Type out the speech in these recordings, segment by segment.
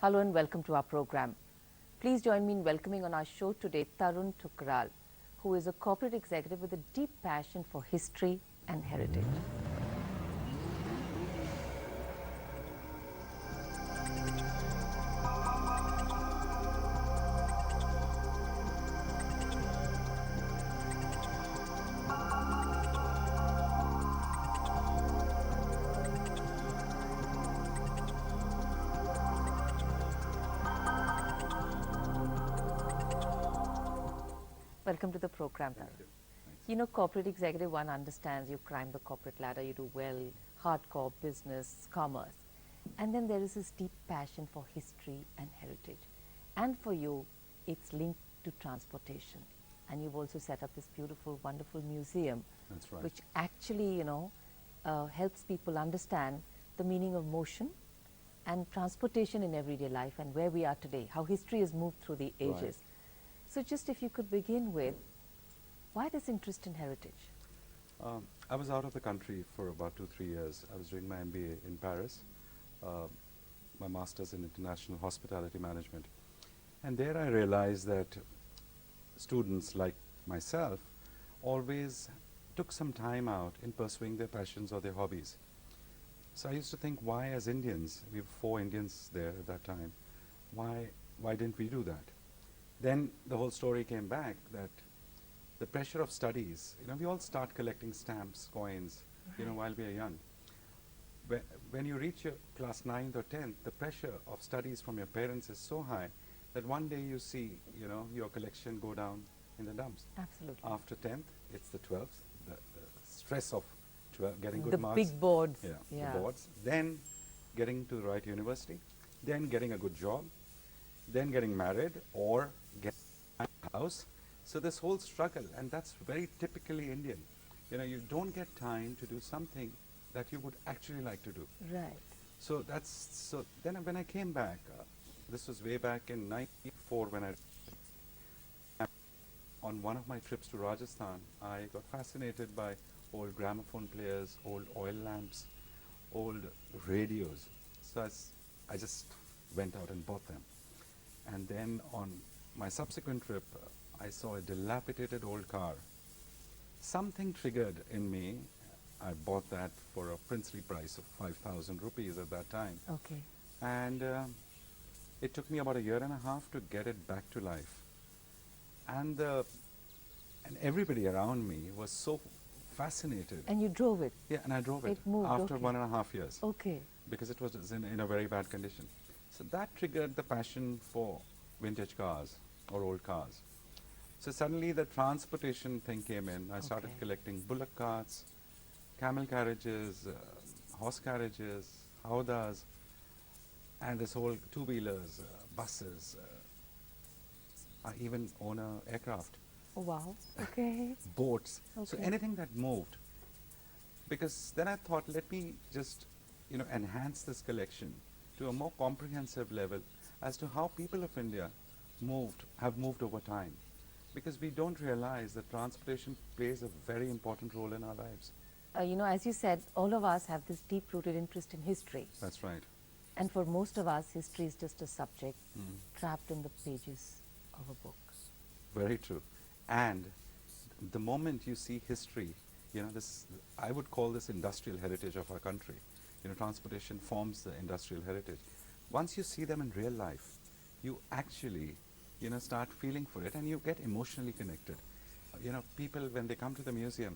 Hello and welcome to our program. Please join me in welcoming on our show today Tarun Thakral, who is a corporate executive with a deep passion for history and heritage. Welcome to the program, Tarun. You know, corporate executive, one understands you climb the corporate ladder, you do well, hardcore business, commerce. And then there is this deep passion for history and heritage. And for you, it's linked to transportation. And you've also set up this beautiful, wonderful museum, That's right. which actually, helps people understand the meaning of motion and transportation in everyday life and where we are today, how history has moved through the ages. Right. So just if you could begin with, why this interest in heritage? I was out of the country for about 2-3 years. I was doing my MBA in Paris, my master's in international hospitality management. And there I realized that students like myself always took some time out in pursuing their passions or their hobbies. So I used to think, why as Indians, we were 4 Indians there at that time, why didn't we do that? Then the whole story came back that the pressure of studies, we all start collecting stamps, coins, while we are young. When you reach your class 9th or 10th, the pressure of studies from your parents is so high that one day you see, your collection go down in the dumps. Absolutely. After 10th, it's the 12th, the stress of getting good The marks. big boards. Yeah, the boards. Then getting to the right university, then getting a good job, then getting married or getting a house. So this whole struggle, and that's very typically Indian. You don't get time to do something that you would actually like to do. Right. So then when I came back, this was way back in 94 when on one of my trips to Rajasthan, I got fascinated by old gramophone players, old oil lamps, old radios. So I just went out and bought them. And then on my subsequent trip, I saw a dilapidated old car. Something triggered in me. I bought that for a princely price of 5,000 rupees at that time. Okay. And it took me about a year and a half to get it back to life. And everybody around me was so fascinated. And you drove it? Yeah, and I drove it. It moved, after okay. 1.5 years. Okay. Because it was in a very bad condition. So that triggered the passion for vintage cars or old cars. So suddenly the transportation thing came in. I started collecting bullock carts, camel carriages, horse carriages, howdahs, and this whole two-wheelers, buses. I even own an aircraft. Oh, wow. Okay. Boats. So Okay. anything that moved. Because then I thought, let me just, enhance this collection to a more comprehensive level as to how people of India have moved over time. Because we don't realize that transportation plays a very important role in our lives. As you said, all of us have this deep-rooted interest in history. That's right. And for most of us, history is just a subject trapped in the pages of a book. Very true. And the moment you see history, I would call this industrial heritage of our country. Transportation forms the industrial heritage. Once you see them in real life, you actually, start feeling for it and you get emotionally connected. People, when they come to the museum,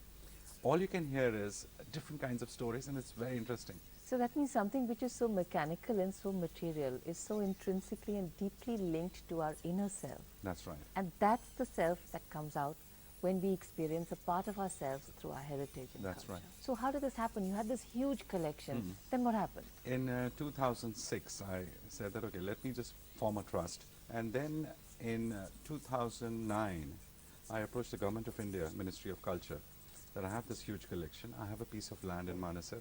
all you can hear is different kinds of stories and it's very interesting. So that means something which is so mechanical and so material is so intrinsically and deeply linked to our inner self. That's right. And that's the self that comes out when we experience a part of ourselves through our heritage and That's culture. right. So how did this happen? You had this huge collection. Then what happened? In 2006, I said that, okay, let me just form a trust. And then in 2009, I approached the Government of India, Ministry of Culture, that I have this huge collection. I have a piece of land in Manasar,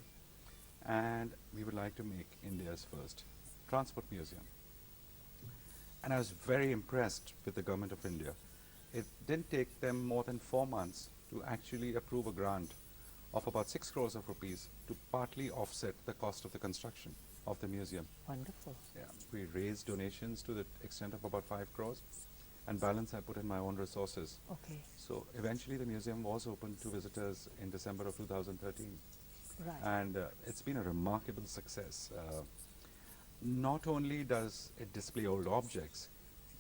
and we would like to make India's first transport museum. And I was very impressed with the Government of India. It didn't take them more than 4 months to actually approve a grant of about 6 crores of rupees to partly offset the cost of the construction. of the museum. Wonderful. Yeah, we raised donations to the extent of about 5 crores, and balance I put in my own resources. Okay. So eventually the museum was open to visitors in December of 2013. Right. And it's been a remarkable success. Not only does it display old objects,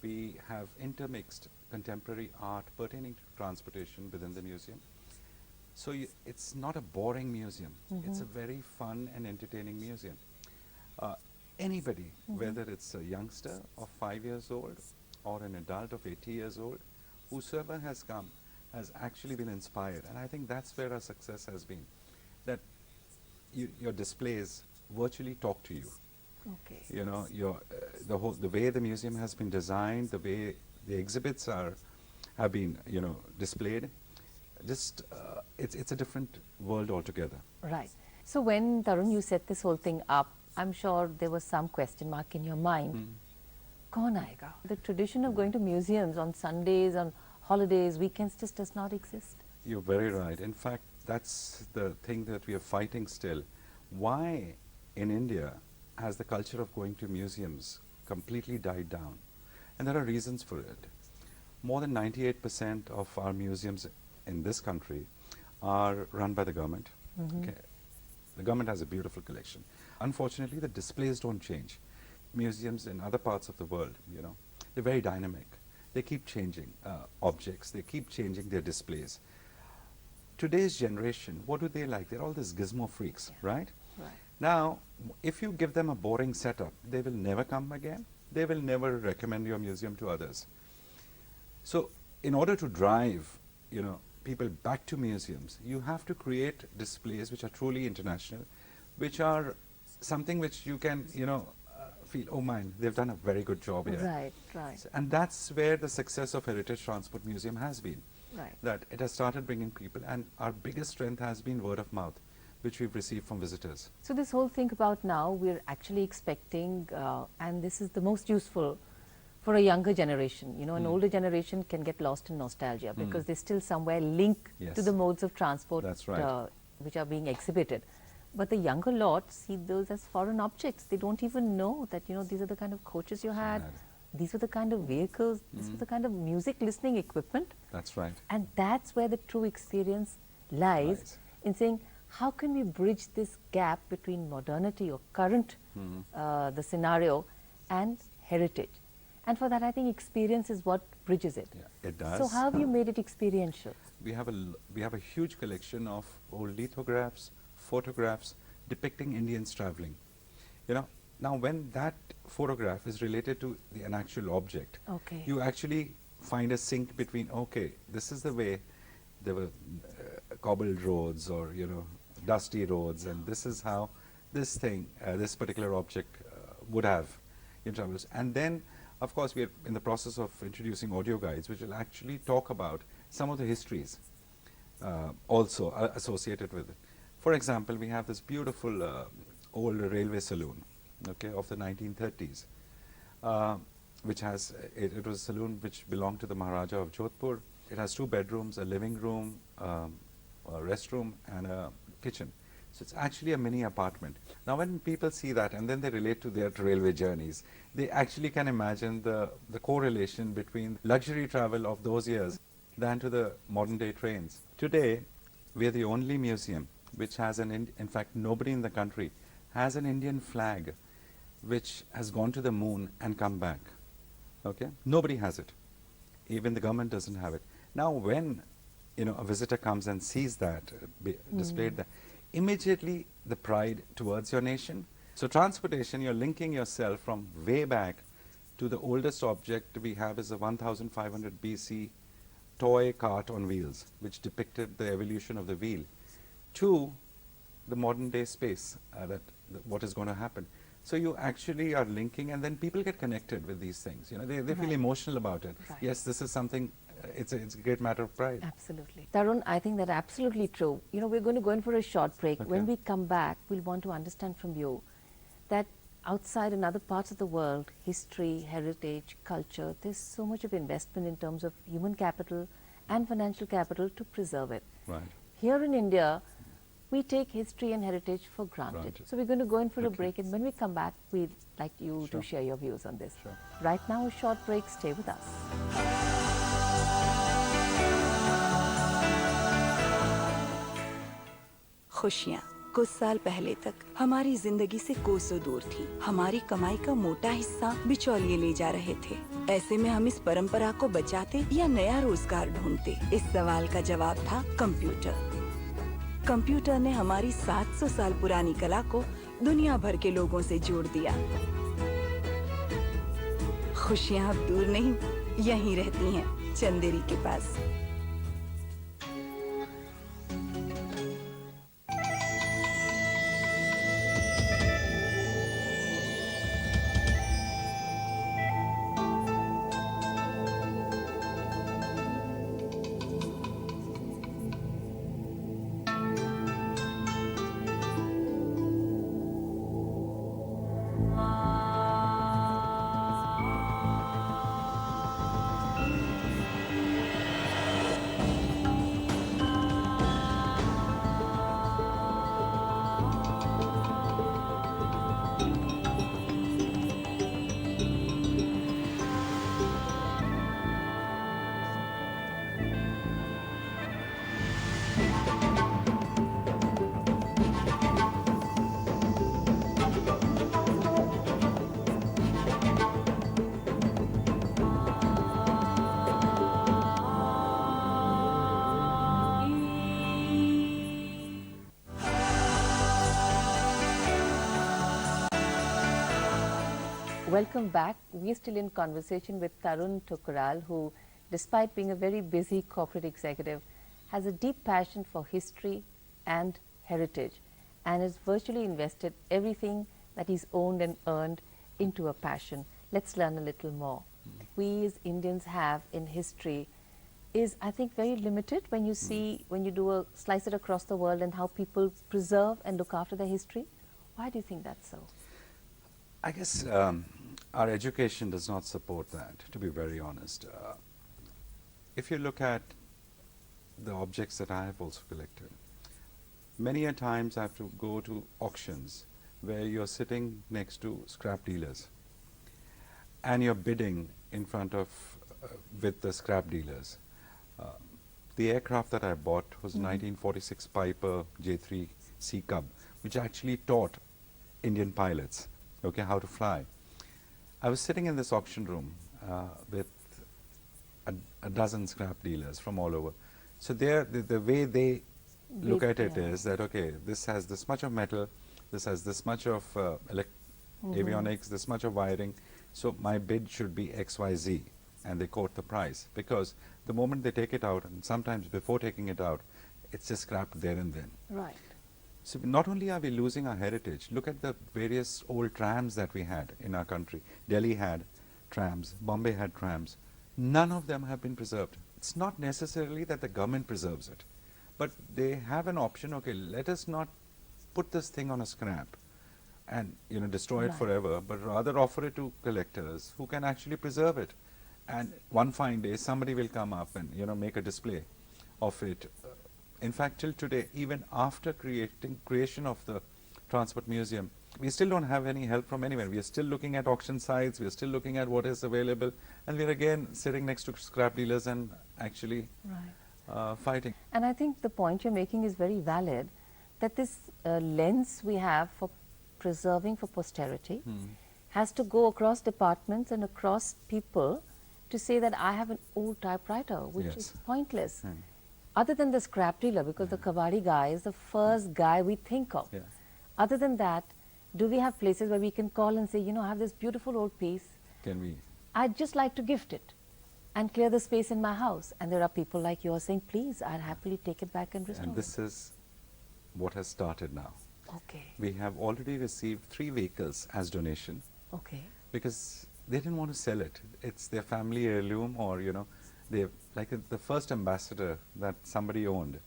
we have intermixed contemporary art pertaining to transportation within the museum. So it's not a boring museum. It's a very fun and entertaining museum. Anybody, whether it's a youngster of 5 years old or an adult of 80 years old, whosoever has come has actually been inspired. And I think that's where our success has been, that your displays virtually talk to you. Okay. You know, the way the museum has been designed, the way the exhibits have been, displayed, just it's a different world altogether. Right. So when, Tarun, you set this whole thing up, I'm sure there was some question mark in your mind. Kaun aayega? The tradition of going to museums on Sundays, on holidays, weekends just does not exist. You're very right. In fact, that's the thing that we are fighting still. Why in India has the culture of going to museums completely died down? And there are reasons for it. More than 98% of our museums in this country are run by the government. Okay. The government has a beautiful collection. Unfortunately, the displays don't change. Museums in other parts of the world, they're very dynamic. They keep changing objects. They keep changing their displays. Today's generation, what do they like? They're all these gizmo freaks, right? Right. Now, if you give them a boring setup, they will never come again. They will never recommend your museum to others. So, in order to drive, people back to museums, you have to create displays which are truly international, which are something which you can, feel, oh man, they've done a very good job here. Right, right. So, and that's where the success of Heritage Transport Museum has been. Right. That it has started bringing people, and our biggest strength has been word of mouth, which we've received from visitors. So this whole thing about now, we're actually expecting, and this is the most useful for a younger generation. An older generation can get lost in nostalgia because they still somewhere link Yes. to the modes of transport That's right. which are being exhibited. But the younger lot see those as foreign objects. They don't even know that, these are the kind of coaches you had, these were the kind of vehicles, this was the kind of music listening equipment. That's right. And that's where the true experience lies Right. in saying, how can we bridge this gap between modernity or current, the scenario, and heritage? And for that, I think experience is what bridges it. Yeah, it does. So how have you made it experiential? We have a huge collection of old lithographs, photographs depicting Indians traveling. Now when that photograph is related to an actual object, Okay. you actually find a sync between, okay, this is the way there were cobbled roads or, dusty roads, and this is how this thing, this particular object would have in travels. And then, of course, we are in the process of introducing audio guides, which will actually talk about some of the histories also associated with it. For example, we have this beautiful old railway saloon, okay, of the 1930s, which has, it was a saloon which belonged to the Maharaja of Jodhpur. It has 2 bedrooms, a living room, a restroom, and a kitchen. So it's actually a mini apartment. Now when people see that and then they relate to their railway journeys, they actually can imagine the correlation between luxury travel of those years than to the modern day trains. Today, we are the only museum which has in fact nobody in the country has an Indian flag which has gone to the moon and come back. Okay? Nobody has it. Even the government doesn't have it. Now when a visitor comes and sees that displayed there, immediately the pride towards your nation. So transportation, you're linking yourself from way back to the oldest object we have is a 1500 BC toy cart on wheels, which depicted the evolution of the wheel, to the modern day space, what is going to happen. So you actually are linking, and then people get connected with these things. They feel emotional about it. Right. Yes, this is something, it's a great matter of pride. Absolutely. Tarun, I think that's absolutely true. We're going to go in for a short break. Okay. When we come back, we'll want to understand from you that outside in other parts of the world, history, heritage, culture, there's so much of investment in terms of human capital and financial capital to preserve it. Right. Here in India, we take history and heritage for granted. Granted. So we're going to go in for a Okay. break, and when we come back, we'd like you Sure. to share your views on this. Sure. Right now, a short break. Stay with us. खुशियाँ कुछ साल पहले तक हमारी जिंदगी से कोसों दूर थी। हमारी कमाई का मोटा हिस्सा बिचौलिए ले जा रहे थे। ऐसे में हम इस परंपरा को बचाते या नया रोजगार ढूंढते? इस सवाल का जवाब था कंप्यूटर। कंप्यूटर ने हमारी 700 साल पुरानी कला को दुनिया भर के लोगों से जोड़ दिया। खुशियाँ अब दूर नहीं, यहीं रहती हैं, चंदेरी के पास। Welcome back. We're still in conversation with Tarun Thakral, who, despite being a very busy corporate executive, has a deep passion for history and heritage and has virtually invested everything that he's owned and earned into a passion. Let's learn a little more. We as Indians have in history is, I think, very limited when you see, when you do a slice it across the world and how people preserve and look after their history. Why do you think that's so? I guess our education does not support that, to be very honest. If you look at the objects that I have also collected, many a times I have to go to auctions where you're sitting next to scrap dealers and you're bidding in front of, with the scrap dealers. The aircraft that I bought was a 1946 Piper J3 C Cub, which actually taught Indian pilots, okay, how to fly. I was sitting in this auction room with a dozen scrap dealers from all over. So the way they look at it is that, okay, this has this much of metal, this has this much of avionics, this much of wiring, so my bid should be XYZ, and they quote the price, because the moment they take it out, and sometimes before taking it out, it's just scrapped there and then. Right. So not only are we losing our heritage, look at the various old trams that we had in our country. Delhi had trams, Bombay had trams. None of them have been preserved. It's not necessarily that the government preserves it, but they have an option, okay, let us not put this thing on a scrap and destroy it forever, but rather offer it to collectors who can actually preserve it. And one fine day somebody will come up and make a display of it. In fact, till today, even after creation of the Transport Museum, we still don't have any help from anywhere. We are still looking at auction sites, we are still looking at what is available, and we are again sitting next to scrap dealers and actually fighting. And I think the point you're making is very valid, that this lens we have for preserving for posterity has to go across departments and across people to say that I have an old typewriter, which is pointless. Other than the scrap dealer, because the kabadi guy is the first guy we think of. Other than that, do we have places where we can call and say, I have this beautiful old piece, Can we? I'd just like to gift it and clear the space in my house. And there are people like you are saying, please, I'd happily take it back and restore And this is what has started now. Okay. We have already received 3 vehicles as donation Okay. because they didn't want to sell it. It's their family heirloom, or they like the first ambassador that somebody owned.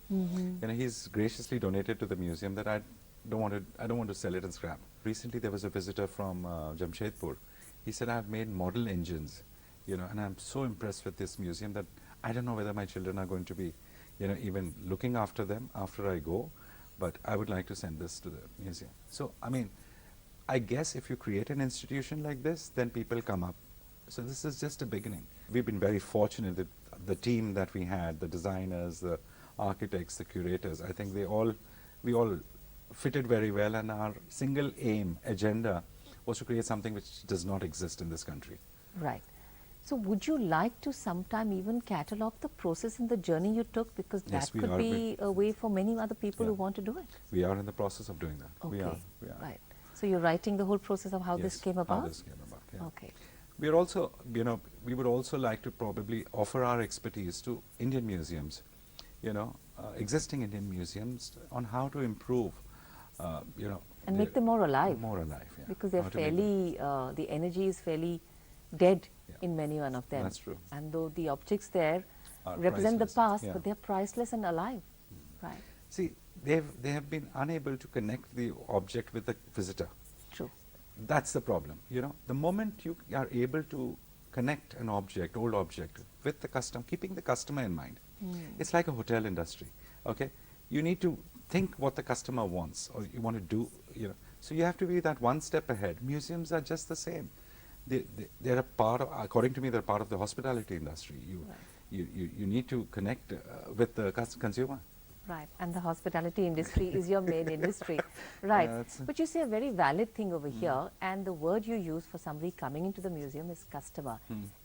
He's graciously donated to the museum that I don't want to sell it and scrap. Recently there was a visitor from Jamshedpur. He said, I've made model engines, and I'm so impressed with this museum that I don't know whether my children are going to be even looking after them after I go, but I would like to send this to the museum. So, I mean, I guess if you create an institution like this, then people come up. So this is just a beginning. We've been very fortunate that the team that we had, the designers, the architects, the curators, I think we all fitted very well, and our single aim, agenda, was to create something which does not exist in this country. Right. So would you like to sometime even catalogue the process and the journey you took, because Yes, that we could are. be a way for many other people who Yeah. want to do it? We are in the process of doing that. Okay. We are. Right. So you're writing the whole process of how this Yes, came about? How this came about, yeah. Okay. We are also, we would also like to probably offer our expertise to Indian museums, existing Indian museums, on how to improve, And make them more alive. More alive, yeah. Because they're How to make them- fairly, the energy is fairly dead Yeah. in many one of them. That's true. And though the objects there Are represent the priceless, past, yeah. but they're priceless and alive. Right. See, they have been unable to connect the object with the visitor. True. That's the problem. The moment you are able to connect an object, old object, with the customer, keeping the customer in mind, it's like a hotel industry. Okay, you need to think what the customer wants, or you want to do. So you have to be that one step ahead. Museums are just the same. They're a part of, according to me, they're part of the hospitality industry. You need to connect with the consumer. Right. And the hospitality industry is your main industry. Right. that's- But you say a very valid thing over here, and the word you use for somebody coming into the museum is customer.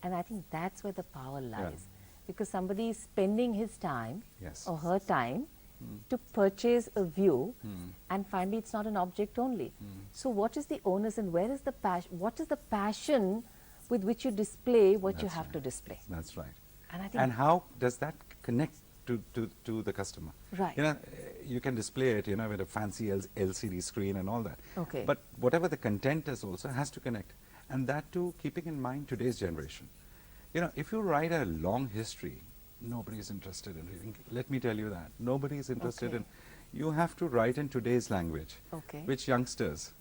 And I think that's where the power lies. Because somebody is spending his time Yes. or her time to purchase a view, and finally it's not an object only. So what is the onus, and where is the passion? What is the passion with which you display what you That's have right. to display? That's right. And I think And how does that connect to the customer? Right. You can display it, with a fancy LCD screen and all that. Okay. But whatever the content is also has to connect. And that too, keeping in mind today's generation. If you write a long history, nobody is interested in reading. Let me tell you that. Nobody is interested Okay. in. You have to write in today's language, Okay. which youngsters,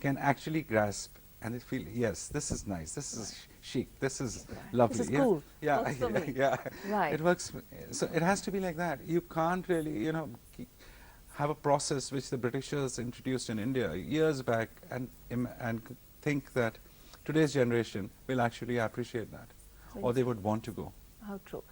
can actually grasp. And they feel, yes, this is nice, this is chic, this is lovely. This is cool. Yeah, Works for me. yeah. Right. It works. So it has to be like that. You can't really, have a process which the Britishers introduced in India years back, and think that today's generation will actually appreciate that, So or they would want to go. How true.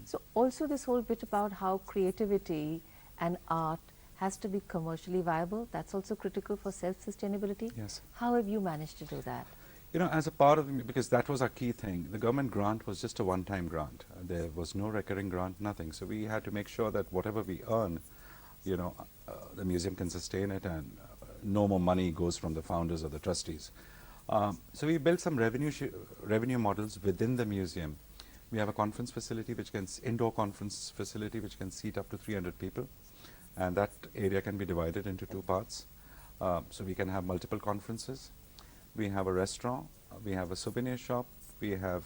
So also this whole bit about how creativity and art has to be commercially viable, that's also critical for self-sustainability. Yes. How have you managed to do that? As a part of because that was our key thing. The government grant was just a one-time grant. There was no recurring grant, nothing. So we had to make sure that whatever we earn, the museum can sustain it, and no more money goes from the founders or the trustees. So we built some revenue models within the museum. We have a conference facility, indoor conference facility, which can seat up to 300 people. And that area can be divided into two parts. So we can have multiple conferences. We have a restaurant, we have a souvenir shop, we have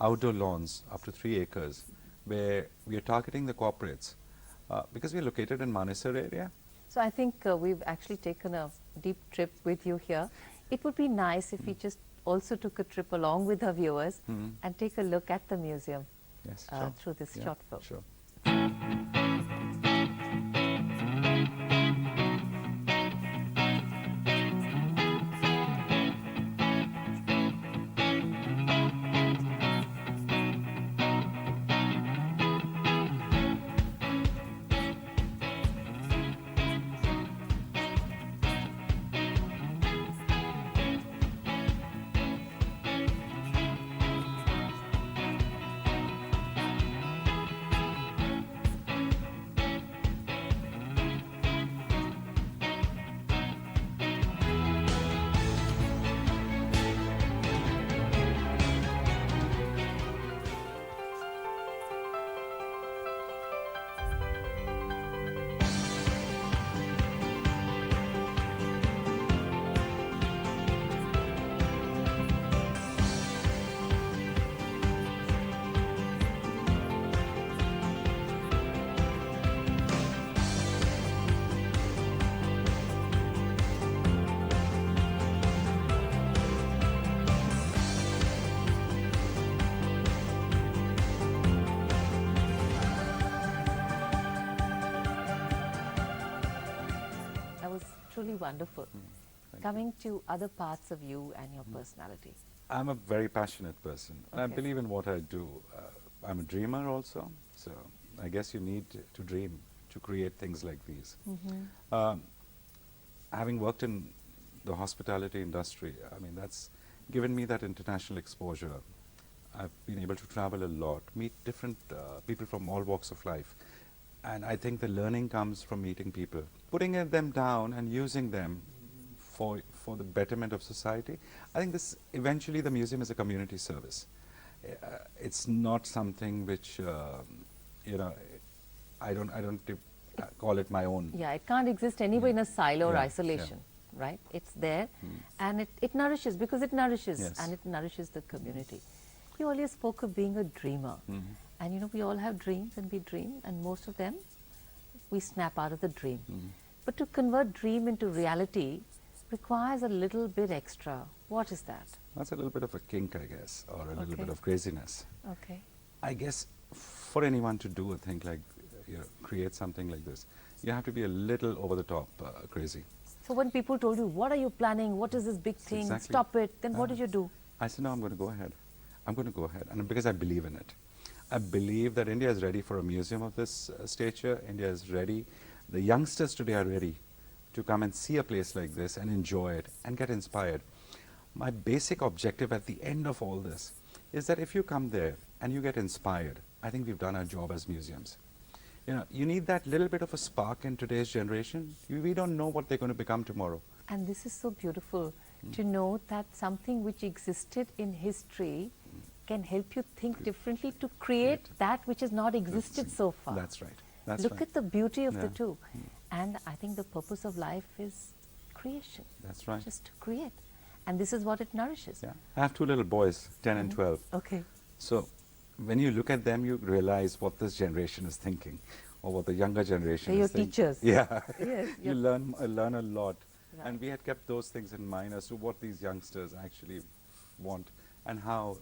outdoor lawns up to 3 acres, where we are targeting the corporates, because we are located in Manesar area. So I think we've actually taken a deep trip with you here. It would be nice if we just also took a trip along with our viewers and take a look at the museum Yes, sure. through this Yeah, short film. Sure. truly wonderful. Thank Coming to other parts of you and your personality. I'm a very passionate person. And I Okay. believe in what I do. I'm a dreamer also, so I guess you need to dream to create things like these. Um, having worked in the hospitality industry, I mean, that's given me that international exposure. I've been able to travel a lot, meet different people from all walks of life. And I think the learning comes from meeting people, putting them down and using them for the betterment of society. I think this eventually the museum is a community service. It's not something which you know, I don't call it my own. Yeah, it can't exist anywhere in a silo or Yeah, isolation, right? It's there and it nourishes because it nourishes Yes. and it nourishes the community. You earlier spoke of being a dreamer. And you know, we all have dreams and we dream, and most of them we snap out of the dream. But to convert dream into reality requires a little bit extra. What is that? That's a little bit of a kink, I guess, or a little Okay. bit of craziness. Okay. I guess for anyone to do a thing like, create something like this, you have to be a little over the top crazy. So when people told you, what are you planning? What is this big thing? Exactly. Stop it. Then what did you do? I said, no, I'm going to go ahead. I'm going to go ahead, and because I believe in it. I believe that India is ready for a museum of this stature. India is ready. The youngsters today are ready to come and see a place like this and enjoy it and get inspired. My basic objective at the end of all this is that if you come there and you get inspired, I think we've done our job as museums. You know, you need that little bit of a spark in today's generation. We don't know what they're going to become tomorrow. And this is so beautiful to know that something which existed in history can help you think differently to create that which has not existed so far. That's right. That's Look right. at the beauty of the Yeah. two. And I think the purpose of life is creation. That's right. Just to create. And this is what it nourishes. Yeah. I have two little boys, 10 and 12. Okay. So when you look at them, you realize what this generation is thinking, or what the younger generation They're your is thinking. teachers. Yeah. Yes, You learn a lot. Right. And we had kept those things in mind as to what these youngsters actually want and how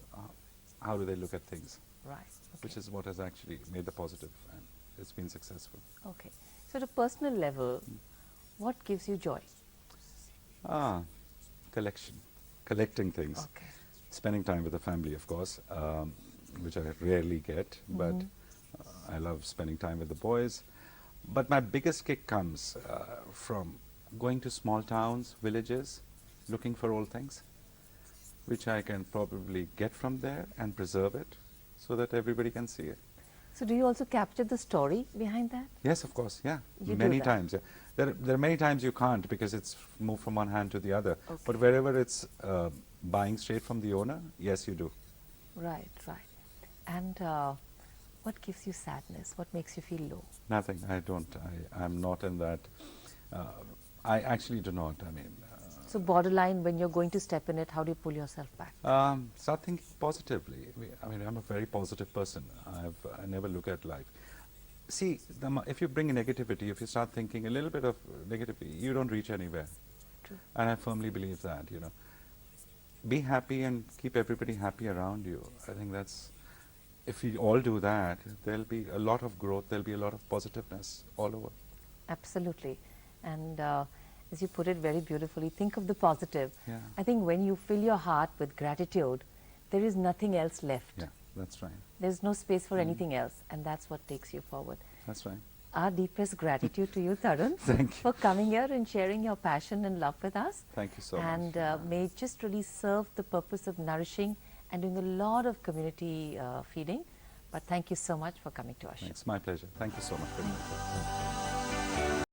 do they look at things, Right. which is what has actually made the positive, and it's been successful. Okay. So at a personal level, what gives you joy? Collecting things. Okay. Spending time with the family, of course, which I rarely get, but I love spending time with the boys. But my biggest kick comes from going to small towns, villages, looking for old things, which I can probably get from there and preserve it so that everybody can see it. So do you also capture the story behind that? Yes, of course, yeah. You do Many that. times. Yeah. There are many times you can't because it's moved from one hand to the other. Okay. But wherever it's buying straight from the owner, yes, you do. Right, right. And what gives you sadness? What makes you feel low? Nothing. I don't. I'm not in that. I actually do not. I mean, So borderline, when you're going to step in it, how do you pull yourself back? start thinking positively. I mean, I'm a very positive person. I never look at life. See, if you bring negativity, if you start thinking a little bit of negativity, you don't reach anywhere. True. And I firmly believe that, Be happy and keep everybody happy around you. I think that's, if we all do that, there'll be a lot of growth, there'll be a lot of positiveness all over. Absolutely. And as you put it very beautifully, think of the positive. Yeah. I think when you fill your heart with gratitude, there is nothing else left. Yeah, that's right. There's no space for anything else, and that's what takes you forward. That's right. Our deepest gratitude to you, Tarun, Thank you. for coming here and sharing your passion and love with us. Thank you so And much. may it just really serve the purpose of nourishing and doing a lot of community feeding. But thank you so much for coming to our show. It's my pleasure. Thank you so much. Good night.